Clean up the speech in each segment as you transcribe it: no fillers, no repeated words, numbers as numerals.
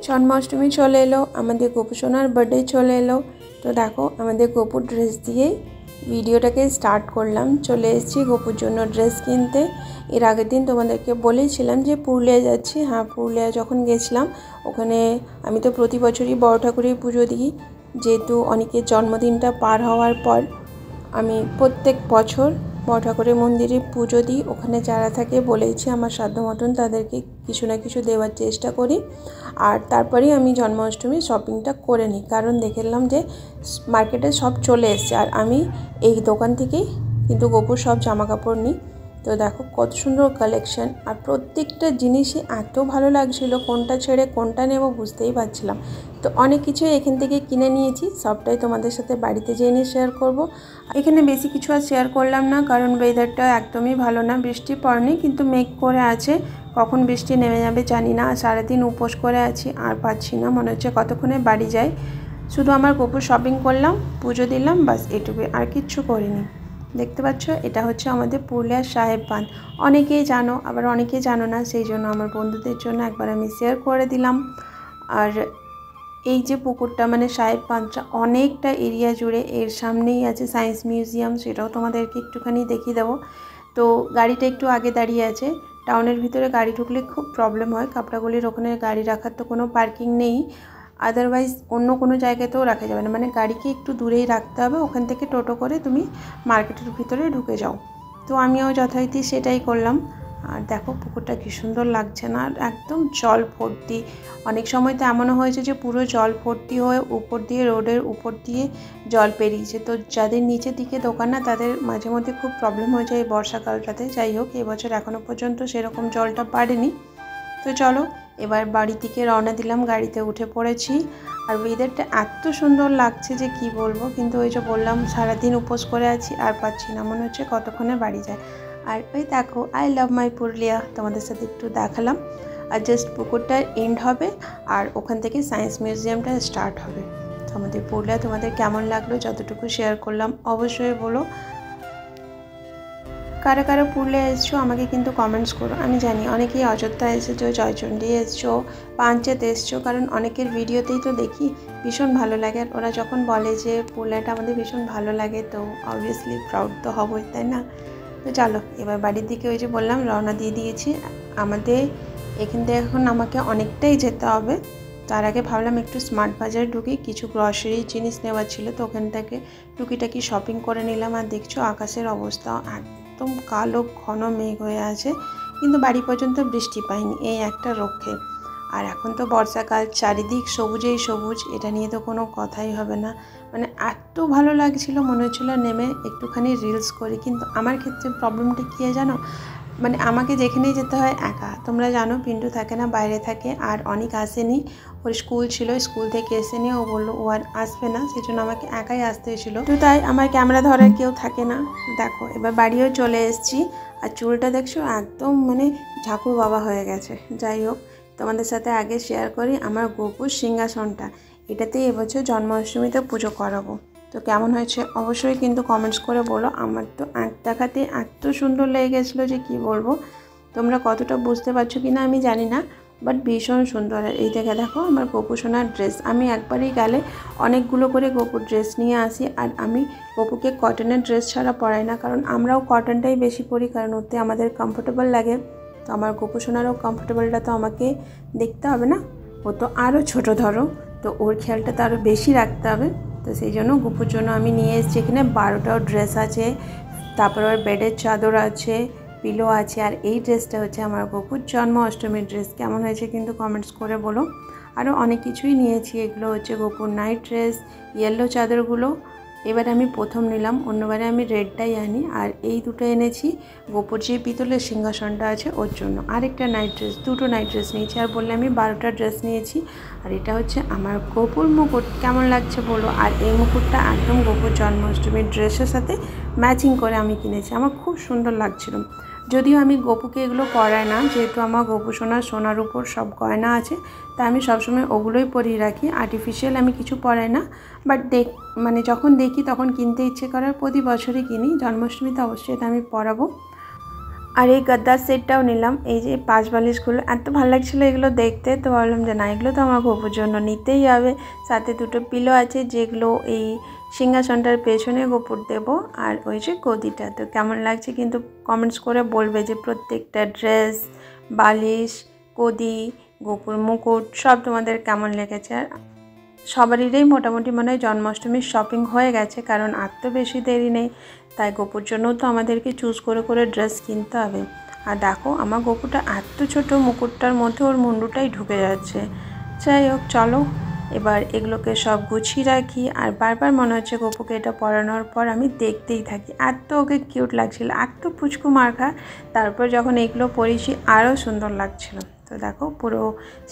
জন্মাষ্টমী চলে এলো, আমাদের গোপু সোনার বার্থডে চলে এলো। তো দেখো আমাদের গোপুর ড্রেস দিয়ে ভিডিওটাকে স্টার্ট করলাম। চলে এসেছি গোপুর জন্য ড্রেস কিনতে। এর আগের দিন তোমাদেরকে বলেছিলাম যে পুরুলিয়া যাচ্ছি। হ্যাঁ, পুরুলিয়া যখন গেছিলাম ওখানে আমি তো প্রতি বছরই বড় ঠাকুরের পুজো দিই, যেহেতু অনেকের জন্মদিনটা পার হওয়ার পর আমি প্রত্যেক বছর বড় ঠাকুরের মন্দিরে পুজো দিই। ওখানে যারা থাকে বলেছি আমার সাধ্য মতন তাদেরকে কিছু না কিছু দেওয়ার চেষ্টা করি, আর তারপরেই আমি জন্মাষ্টমী শপিংটা করে নিই। কারণ দেখলাম যে মার্কেটে সব চলে এসছে, আর আমি এই দোকান থেকেই কিন্তু গোপুর সব জামা কাপড় নিই। তো দেখো কত সুন্দর কালেকশন, আর প্রত্যেকটা জিনিসই এত ভালো লাগছিল, কোনটা ছেড়ে কোনটা নেব বুঝতেই পারছিলাম। তো অনেক কিছুই এখান থেকে কিনে নিয়েছি, সবটাই তোমাদের সাথে বাড়িতে যেয়ে নিয়ে শেয়ার করব। এখানে বেশি কিছু আর শেয়ার করলাম না, কারণ ওয়েদারটা একদমই ভালো না, বৃষ্টি পড়েনি কিন্তু মেঘ করে আছে। কখন বৃষ্টি নেমে যাবে জানি না। সারাদিন উপোস করে আছি, আর পাচ্ছি না, মনে হচ্ছে কতক্ষণে বাড়ি যাই। শুধু আমার গোপুর শপিং করলাম, পুজো দিলাম, বাস এটুকুই, আর কিচ্ছু করিনি। দেখতে পাচ্ছ এটা হচ্ছে আমাদের পুরুলিয়ার সাহেব বাঁধ। অনেকেই জানো, আবার অনেকেই জানো না, সেই জন্য আমার বন্ধুদের জন্য একবার আমি শেয়ার করে দিলাম। আর এই যে পুকুরটা মানে সাহেব বাঁধটা অনেকটা এরিয়া জুড়ে, এর সামনেই আছে সায়েন্স মিউজিয়াম, সেটাও তোমাদেরকে একটুখানি দেখিয়ে দেবো। তো গাড়িটা একটু আগে দাঁড়িয়ে আছে। টাউনের ভিতরে গাড়ি ঢুকলে খুব প্রবলেম হয়, কাপড়াগুলির ওখানে গাড়ি রাখার তো কোনো পার্কিং নেই, আদারওয়াইজ অন্য কোনো জায়গাতেও রাখা যাবে না, মানে গাড়িকে একটু দূরেই রাখতে হবে। ওখান থেকে টোটো করে তুমি মার্কেটের ভিতরে ঢুকে যাও। তো আমিও যথারীতি সেটাই করলাম। আর দেখো পুকুরটা কী সুন্দর লাগছে না, একদম জল ভর্তি। অনেক সময় তো এমনও হয়েছে যে পুরো জল ভর্তি হয়ে উপর দিয়ে রোডের উপর দিয়ে জল পেরিয়েছে। তো যাদের নিচের দিকে দোকান না তাদের মাঝে মধ্যে খুব প্রবলেম হয়ে যায় এই বর্ষাকালটাতে। যাই হোক, এবছর এখনও পর্যন্ত সেরকম জলটা বাড়েনি। তো চলো এবার বাড়ির দিকে রওনা দিলাম, গাড়িতে উঠে পড়েছি। আর ওয়েদারটা এত সুন্দর লাগছে যে কি বলবো, কিন্তু ওই যে বললাম সারাদিন উপোস করে আছি, আর পাচ্ছি না, মনে হচ্ছে কতক্ষণে বাড়ি যায়। আর ওই দেখো আই লাভ মাই পুরুলিয়া তোমাদের সাথে একটু দেখালাম। আর জাস্ট পুকুরটার এন্ড হবে, আর ওখান থেকে সায়েন্স মিউজিয়ামটা স্টার্ট হবে। তো আমাদের পুরুলিয়া তোমাদের কেমন লাগলো, যতটুকু শেয়ার করলাম অবশ্যই বলো। কারা কারা পুরুলিয়া এসছো আমাকে কিন্তু কমেন্টস করো। আমি জানি অনেকেই অযোধ্যা এসেছো, জয়চণ্ডী এসছো, পাঞ্চেত এসছো, কারণ অনেকের ভিডিওতেই তো দেখি ভীষণ ভালো লাগে। আর ওরা যখন বলে যে পুরুলিয়াটা আমাদের ভীষণ ভালো লাগে, তো অবভিয়াসলি প্রাউড তো হবই, তাই না? তো চলো এবার বাড়ির দিকে ওই যে বললাম রওনা দিয়ে দিয়েছি। আমাদের এখান থেকে এখন আমাকে অনেকটাই যেতে হবে। তার আগে ভাবলাম একটু স্মার্ট বাজারে ঢুকি, কিছু গ্রসারি জিনিস নেওয়ার ছিল, তো ওখান থেকে টুকিটাকি শপিং করে নিলাম। আর দেখছো আকাশের অবস্থা একদম কালো ঘন মেঘ হয়ে আছে, কিন্তু বাড়ি পর্যন্ত বৃষ্টি পাইনি, এই একটা রক্ষে। আর এখন তো বর্ষাকাল, চারিদিক সবুজেই সবুজ, এটা নিয়ে তো কোনো কথাই হবে না। মানে এত ভালো লাগছিল, মনে হচ্ছিলো নেমে একটুখানি রিলস করি। কিন্তু আমার ক্ষেত্রে প্রবলেমটা কী হয় জানো, মানে আমাকে যেখানেই যেতে হয় একা। তোমরা জানো পিন্টু থাকে না, বাইরে থাকে, আর অনেক আসেনি, ওর স্কুল ছিল, স্কুল থেকে এসে নিয়ে ও বললো ও আর আসবে না, সেই জন্য আমাকে একাই আসতে হয়েছিলো। তো তাই আমার ক্যামেরা ধরার কেউ থাকে না। দেখো এবার বাড়িও চলে এসেছি, আর চুলটা দেখছো একদম মানে ঠাকুর বাবা হয়ে গেছে। যাই হোক, তোমাদের সাথে আগে শেয়ার করি আমার গোপুর সিংহাসনটা, এটাতেই এবছর জন্মাষ্টমীতে পুজো করাবো। তো কেমন হয়েছে অবশ্যই কিন্তু কমেন্টস করে বলো। আমার তো দেখাতে এত সুন্দর লেগে গেছিলো যে কি বলবো, তোমরা কতটা বুঝতে পারছো কি না আমি জানি না, বাট ভীষণ সুন্দর। এই দেখো আমার গোপু সোনার ড্রেস, আমি একবারই গেলে অনেকগুলো করে গোপুর ড্রেস নিয়ে আসি। আর আমি গোপুকে কটনের ড্রেস ছাড়া পরাই না, কারণ আমরাও কটনটাই বেশি পরি, কারণ ওতে আমাদের কমফোর্টেবল লাগে। তো আমার গোপু সোনারও কমফোর্টেবলটা তো আমাকে দেখতে হবে না, ও তো আরও ছোটো ধরো, তো ওর খেয়ালটা তো আরও বেশি রাখতে হবে। তো সেই জন্য গোপুর জন্য আমি নিয়ে এসেছি এখানে 12টাও ড্রেস আছে, তারপর ওর বেডের চাদর আছে, পিলো আছে। আর এই ড্রেসটা হচ্ছে আমার গোপুর জন্মাষ্টমীর ড্রেস। কেমন হয়েছে কিন্তু কমেন্টস করে বলো। আরও অনেক কিছুই নিয়েছি, এগুলো হচ্ছে গোপুর নাইট ড্রেস, ইয়েলো চাদরগুলো এবার আমি প্রথম নিলাম, অন্যবারে আমি রেডটাই আনি। আর এই দুটো এনেছি গোপুর যে পিতলের সিংহাসনটা আছে ওর জন্য। আরেকটা নাইট ড্রেস, দুটো নাইট ড্রেস নিয়েছি। আর বললে আমি 12টা ড্রেস নিয়েছি। আর এটা হচ্ছে আমার গোপুর মুকুট, কেমন লাগছে বলো। আর এই মুকুটটা একদম গোপুর জন্মাষ্টমীর ড্রেসের সাথে ম্যাচিং করে আমি কিনেছি, আমার খুব সুন্দর লাগছিল। যদিও আমি গোপুকে এগুলো পরাই না, যেহেতু আমার গোপু সোনার উপর সব গয়না আছে, তাই আমি সবসময় ওগুলোই পরিয়ে রাখি, আর্টিফিশিয়াল আমি কিছু পরাই না। বাট মানে যখন দেখি তখন কিনতে ইচ্ছে করার, প্রতি বছরই কিনি, জন্মাষ্টমীতে অবশ্যই এটা আমি পরাবো। আর এই গদ্দার সেটটাও নিলাম। এই যে 5 বালিশগুলো এত ভালো লাগছিলো এগুলো দেখতে, তো ভাবলাম যে না এগুলো তো আমার গপুর জন্য নিতেই হবে। সাথে 2টো পিলো আছে যেগুলো এই সিংহাসনটার পেছনে গপুর দেবো। আর ওই যে গদিটা, তো কেমন লাগছে কিন্তু কমেন্টস করে বলবে যে প্রত্যেকটা ড্রেস, বালিশ, গদি, গপুর মুকুট সব তোমাদের কেমন লেগেছে। আর সবারই মোটামুটি মনে হয় জন্মাষ্টমীর শপিং হয়ে গেছে, কারণ আর তো বেশি দেরি নেই। তাই গপুর জন্যও তো আমাদেরকে চুজ করে করে ড্রেস কিনতে হবে। আর দেখো আমার গপুটা এত ছোট, মুকুটটার মধ্যে ওর মুন্ডুটাই ঢুকে যাচ্ছে। যাই হোক চলো এবার এগুলোকে সব গুছিয়ে রাখি। আর বারবার মনে হচ্ছে গপুকে এটা পরানোর পর আমি দেখতেই থাকি, এত ওকে কিউট লাগছিল, এত পুচকু মার্কা। তারপর যখন এগুলো পরেছি আরও সুন্দর লাগছিল। তো দেখো পুরো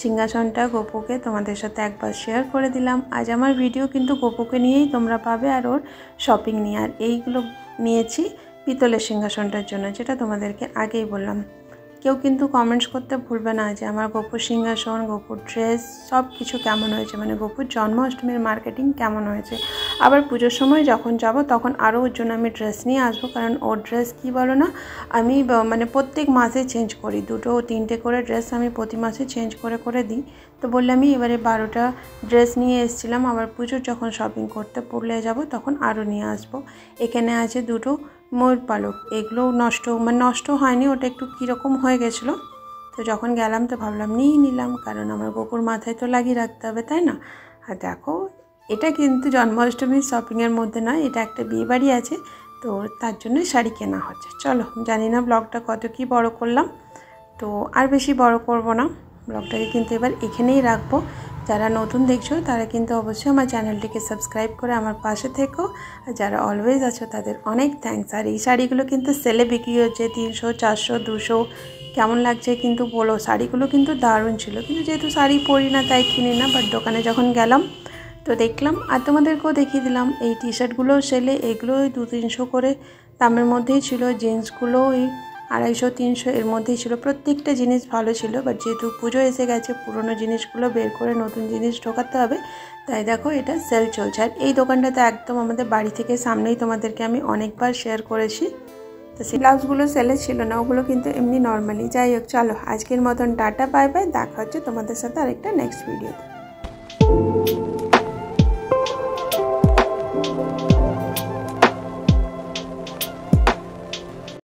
সিংহাসনটা গপুকে তোমাদের সাথে একবার শেয়ার করে দিলাম। আজ আমার ভিডিও কিন্তু গপুকে নিয়েই তোমরা পাবে আর ওর শপিং নিয়ে। আর এইগুলো নিয়েছি পিতলের সিংহাসনটার জন্য, যেটা তোমাদেরকে আগেই বললাম। কেউ কিন্তু কমেন্টস করতে ভুলবে না যে আমার গপুর সিংহাসন, গপুর ড্রেস সব কিছু কেমন হয়েছে, মানে গপুর জন্মাষ্টমীর মার্কেটিং কেমন হয়েছে। আবার পুজোর সময় যখন যাব তখন আরও ওর জন্য আমি ড্রেস নিয়ে আসবো, কারণ ওর ড্রেস কী বলো না, আমি মানে প্রত্যেক মাসে চেঞ্জ করি, 2-3টে করে ড্রেস আমি প্রতি মাসে চেঞ্জ করে করে দিই। তো বললে আমি এবারে 12টা ড্রেস নিয়ে এসেছিলাম, আবার পুজোর যখন শপিং করতে পুরুলিয়া যাব তখন আরও নিয়ে আসবো। এখানে আছে 2টো ময়ূর পালক, এগুলো নষ্ট হয়নি, ওটা একটু কীরকম হয়ে গেছিলো। তো যখন গেলাম তো ভাবলাম নিয়েই নিলাম, কারণ আমার গপুর মাথায় তো লাগিয়ে রাখতে হবে, তাই না। আর দেখো এটা কিন্তু জন্মাষ্টমীর শপিংয়ের মধ্যে নয়, এটা একটা বিয়েবাড়ি আছে, তো তার জন্য শাড়ি কেনা হচ্ছে। চলো জানি না ব্লগটা কত কি বড় করলাম, তো আর বেশি বড় করব না ব্লগটাকে, কিন্তু এবার এখানেই রাখবো। যারা নতুন দেখছো তারা কিন্তু অবশ্যই আমার চ্যানেলটিকে সাবস্ক্রাইব করে আমার পাশে থেকো। আর যারা অলওয়েজ আছো তাদের অনেক থ্যাঙ্কস। আর এই শাড়িগুলো কিন্তু সেলে বিক্রি হচ্ছে 300, 400, 200। কেমন লাগছে কিন্তু বলো, শাড়িগুলো কিন্তু দারুণ ছিল, কিন্তু যেহেতু শাড়ি পরি না তাই কিনি না। বাট দোকানে যখন গেলাম তো দেখলাম, আর তোমাদেরকেও দেখিয়ে দিলাম। এই টি শার্টগুলো সেলে, এগুলো ওই 200-300 করে দামের মধ্যেই ছিল। জিন্সগুলো ওই 250-300 এর মধ্যেই ছিল। প্রত্যেকটা জিনিস ভালো ছিল, বাট যেহেতু পুজো এসে গেছে পুরনো জিনিসগুলো বের করে নতুন জিনিস ঢোকাতে হবে, তাই দেখো এটা সেল চলছে। আর এই দোকানটাতে একদম আমাদের বাড়ি থেকে সামনেই, তোমাদেরকে আমি অনেকবার শেয়ার করেছি। তো সেই ব্লাউজগুলো সেলে ছিল না, ওগুলো কিন্তু এমনি নর্মালি। যাই হোক চলো আজকের মতন টাটা, বাই বাই, দেখা হচ্ছে তোমাদের সাথে আরেকটা নেক্সট ভিডিওতে।